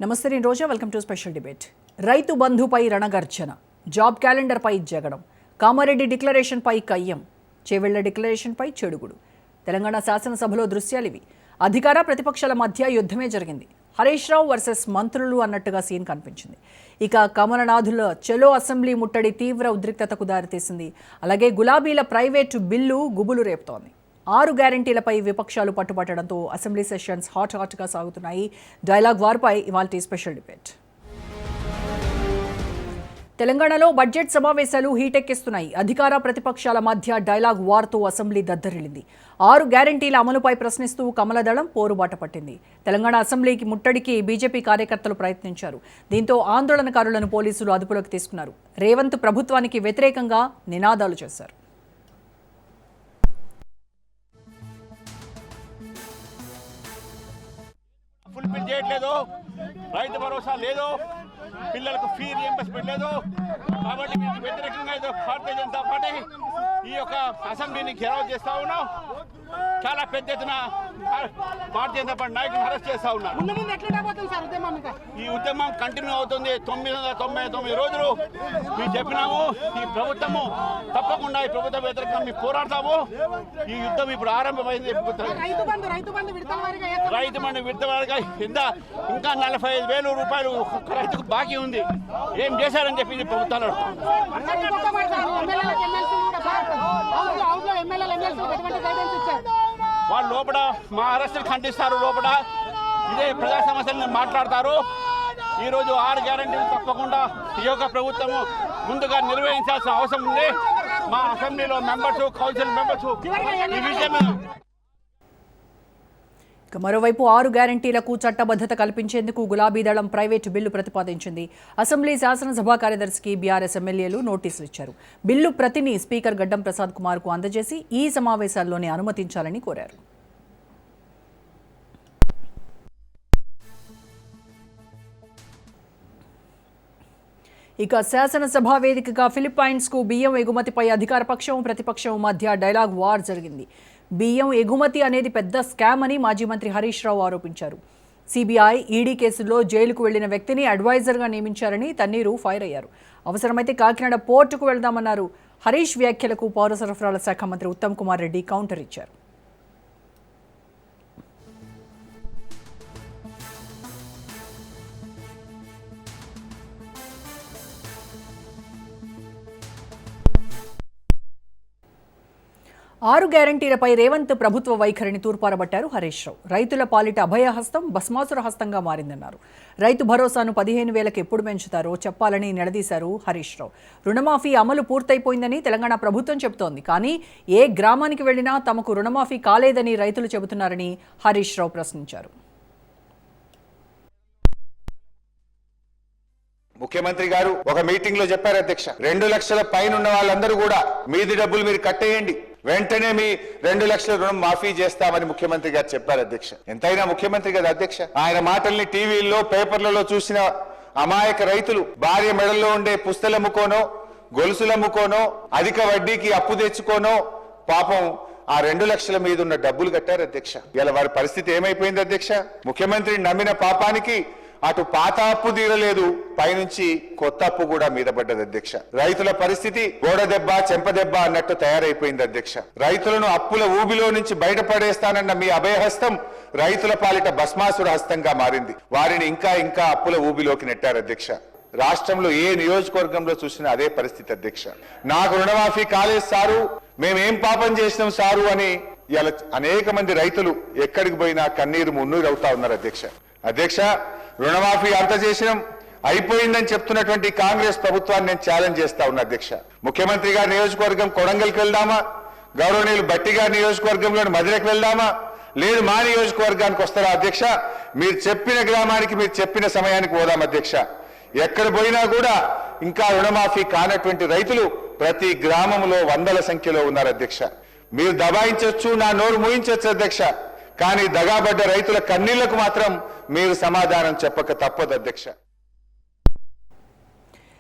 నమస్తే నేను రోజా welcome to special debate. రైతు బంధుపై రణగర్జన, జాబ్ క్యాలెండర్ పై జగడం, కామారెడ్డి డిక్లరేషన్ పై కయ్యం, చేవెళ్ల డిక్లరేషన్ పై చెడుగుడు. తెలంగాణ శాసనసభలో దృశ్యాలివి. అధికార ప్రతిపక్షాల మధ్య యుద్ధమే జరిగింది. హరీష్ రావు వర్సెస్ మంత్రులు అన్నట్టుగా సీన్ కనిపించింది. ఇక కమలనాథుల చెలో అసెంబ్లీ ముట్టడి తీవ్ర ఉద్రిక్తతకు దారితీసింది. అలాగే గులాబీల ప్రైవేటు బిల్లు గుబులు రేపుతోంది. 6 గ్యారంటీలపై విపక్షాలు పట్టుబట్టడంతో అసెంబ్లీ సెషన్స్ హాట్గా సాగుతున్నాయి. డైలాగ్ వార్పై ఇవాల్టి స్పెషల్ డిబేట్. తెలంగాణలో బడ్జెట్ సమావేశాలు హీటెక్కిస్తున్నాయి. అధికార ప్రతిపక్షాల మధ్య డైలాగ్ వార్తో అసెంబ్లీ దద్దరిల్లింది. 6 గ్యారంటీల అమలుపై ప్రశ్నిస్తూ కమలదళం పోరుబాట పట్టింది. తెలంగాణ అసెంబ్లీకి ముట్టడికి బీజేపీ కార్యకర్తలు ప్రయత్నించారు. దీంతో ఆందోళనకారులను పోలీసులు అదుపులోకి తీసుకున్నారు. రేవంత్ ప్రభుత్వానికి వ్యతిరేకంగా నినాదాలు చేశారు. ఫుల్ఫిల్ చేయట్లేదు, రైతు భరోసా లేదు, పిల్లలకు ఫీ రియంబర్స్మెంట్ లేదు. కాబట్టి మీకు వ్యతిరేకంగా భారతీయ జనతా పార్టీ ఈ యొక్క అసెంబ్లీని ఘెరావ్ చేస్తా ఉన్నాం. చాలా పెద్ద ఎత్తున భారతీయ జనతా పార్టీ నాయకులను అరెస్ట్ చేస్తా ఉన్నారు. ఈ ఉద్యమం కంటిన్యూ అవుతుంది. 999 రోజులు మేము చెప్పినాము. ఈ ప్రభుత్వము తప్పకుండా ఈ ప్రభుత్వ వ్యతిరేకంగా మేము పోరాడతాము. ఈ యుద్ధం ఇప్పుడు ఆరంభమైంది. రైతు బంధు విడతవారిగా ఇంకా 45,000 రూపాయలు ఒక్కొక్క రైతుకు బాకీ ఉంది. ఏం చేశారని చెప్పి ప్రభుత్వాలు వాళ్ళు లోపల మా అరెస్టులు ఖండిస్తారు. లోపల ఇదే ప్రజా సమస్యలను మాట్లాడతారు. ఈరోజు 6 గ్యారంటీలు తప్పకుండా ఈ యొక్క ప్రభుత్వము ముందుగా నిర్వహించాల్సిన అవసరం ఉంది. మా అసెంబ్లీలో మెంబర్స్, కౌన్సిల్ మెంబర్స్ ఈ విషయం. మరోవైపు 6 గ్యారంటీలకు చట్టబద్ధత కల్పించేందుకు గులాబీ దళం ప్రైవేటు బిల్లు ప్రతిపాదించింది. అసెంబ్లీ శాసనసభ కార్యదర్శికి బీఆర్ఎస్ ఎమ్మెల్యేలు నోటీసులు ఇచ్చారు. బిల్లు ప్రతిని స్పీకర్ గడ్డం ప్రసాద్ కుమార్కు అందజేసి ఈ సమావేశాల్లోనే అనుమతించాలని కోరారు. ఇక శాసనసభ వేదికగా ఫిలిప్పైన్స్కు బియ్యం ఎగుమతిపై అధికార పక్షం, ప్రతిపక్షం మధ్య డైలాగ్ వార్ జరిగింది. బియ్యం ఎగుమతి అనేది పెద్ద స్కామ్ అని మాజీ మంత్రి హరీష్ రావు ఆరోపించారు. సిబిఐ, ఈడీ కేసుల్లో జైలుకు వెళ్లిన వ్యక్తిని అడ్వైజర్గా నియమించారని తన్నీరు ఫైర్ అయ్యారు. అవసరమైతే కాకినాడ పోర్టుకు వెళ్దామన్నారు. హరీష్ వ్యాఖ్యలకు పౌర సరఫరాల శాఖ మంత్రి ఉత్తమ్ కుమార్ రెడ్డి కౌంటర్ ఇచ్చారు. ఆరు గ్యారంటీలపై రేవంత్ ప్రభుత్వ వైఖరిని తూర్పారబట్టారు హరీష్ రావు. రైతుల పాలిట అభయహస్తం భస్మాసుర హస్తంగా మారిందన్నారు. రైతు భరోసాను 15,000కి ఎప్పుడు పెంచుతారో చెప్పాలని నిలదీశారు హరీష్ రావు. రుణమాఫీ అమలు పూర్తయిపోయిందని తెలంగాణ ప్రభుత్వం చెబుతోంది. కానీ ఏ గ్రామానికి వెళ్లినా తమకు రుణమాఫీ కాలేదని రైతులు చెబుతున్నారని హరీష్ రావు ప్రశ్నించారు. ముఖ్యమంత్రి గారు ఒక మీటింగ్ లో చెప్పారు, అధ్యక్ష 2 లక్షల పైన ఉన్న వాళ్ళందరూ కూడా మీది డబ్బులు మీరు కట్టేయండి, వెంటనే మీ 2 లక్షల రుణం మాఫీ చేస్తామని ముఖ్యమంత్రి గారు చెప్పారు. అధ్యక్ష ఎంతైనా ముఖ్యమంత్రి కదా అధ్యక్ష. ఆయన మాటల్ని టీవీల్లో, పేపర్లలో చూసిన అమాయక రైతులు భార్య మెడల్లో ఉండే పుస్తలమ్ముకోనో, గొలుసులమ్ముకోనో, అధిక వడ్డీకి అప్పు తెచ్చుకోనో పాపం ఆ 2 లక్షల మీద ఉన్న డబ్బులు కట్టారు. అధ్యక్ష ఇలా వారి పరిస్థితి ఏమైపోయింది అధ్యక్ష? ముఖ్యమంత్రిని నమ్మిన పాపానికి అటు పాత అప్పు తీరలేదు, పైనుంచి కొత్త అప్పు కూడా మీద పడ్డది. అధ్యక్ష రైతుల పరిస్థితి గోడ దెబ్బ, చెంపదెబ్బ అన్నట్టు తయారైపోయింది. అధ్యక్ష రైతులను అప్పుల ఊబిలో నుంచి బయటపడేస్తానన్న మీ అభయహస్తం రైతుల పాలిట భస్మాసుర హస్తంగా మారింది. వారిని ఇంకా ఇంకా అప్పుల ఊబిలోకి నెట్టారు. అధ్యక్ష రాష్ట్రంలో ఏ నియోజకవర్గంలో చూసినా అదే పరిస్థితి. అధ్యక్ష నాకు రుణమాఫీ కాలేదు సారు, మేమేం పాపం చేసినాం సారు అని ఇలా అనేక మంది రైతులు ఎక్కడికి పోయినా కన్నీరు మున్నీరు అవుతా ఉన్నారు. అధ్యక్ష రుణమాఫీ అంత చేసినాం, అయిపోయిందని చెప్తున్నటువంటి కాంగ్రెస్ ప్రభుత్వాన్ని నేను ఛాలెంజ్ చేస్తా ఉన్నా. అధ్యక్ష ముఖ్యమంత్రి గారి నియోజకవర్గం కొడంగల్కి వెళ్దామా, గౌరవనీయులు భట్టి గారి నియోజకవర్గంలోని మధురకు వెళ్దామా, లేదు మా నియోజకవర్గానికి వస్తారా? అధ్యక్ష మీరు చెప్పిన గ్రామానికి, మీరు చెప్పిన సమయానికి పోదాం. అధ్యక్ష ఎక్కడ పోయినా కూడా ఇంకా రుణమాఫీ కానటువంటి రైతులు ప్రతి గ్రామంలో వందల సంఖ్యలో ఉన్నారు. అధ్యక్ష మీరు దబాయించవచ్చు, నా నోరు మూయించవచ్చు అధ్యక్ష, కానీ దగాబడ్డ రైతుల కన్నీళ్లకు మాత్రం మీరు సమాధానం చెప్పక తప్పదు. అధ్యక్ష